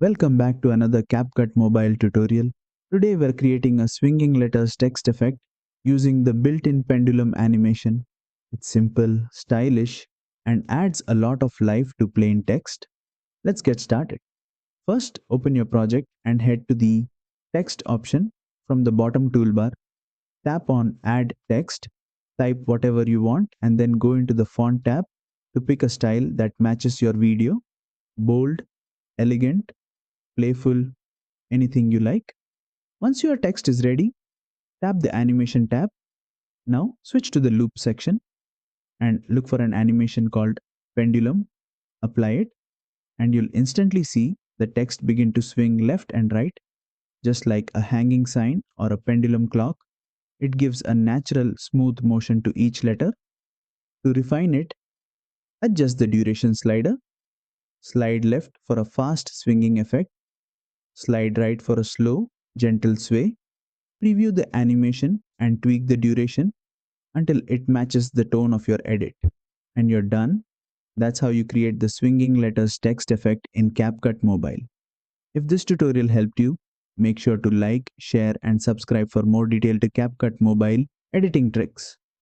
Welcome back to another CapCut Mobile tutorial. Today we're creating a swinging letters text effect using the built-in pendulum animation. It's simple, stylish, and adds a lot of life to plain text. Let's get started. First, open your project and head to the text option from the bottom toolbar. Tap on Add Text, type whatever you want, and then go into the Font tab to pick a style that matches your video: bold, elegant, playful, anything you like. Once your text is ready, tap the animation tab. Now switch to the loop section and look for an animation called Pendulum. Apply it, and you'll instantly see the text begin to swing left and right, just like a hanging sign or a pendulum clock. It gives a natural, smooth motion to each letter. To refine it, adjust the duration slider. Slide left for a fast swinging effect. Slide right for a slow, gentle sway. Preview the animation and tweak the duration until it matches the tone of your edit. And you're done. That's how you create the swinging letters text effect in CapCut Mobile. If this tutorial helped you, make sure to like, share, and subscribe for more detailed CapCut Mobile editing tricks.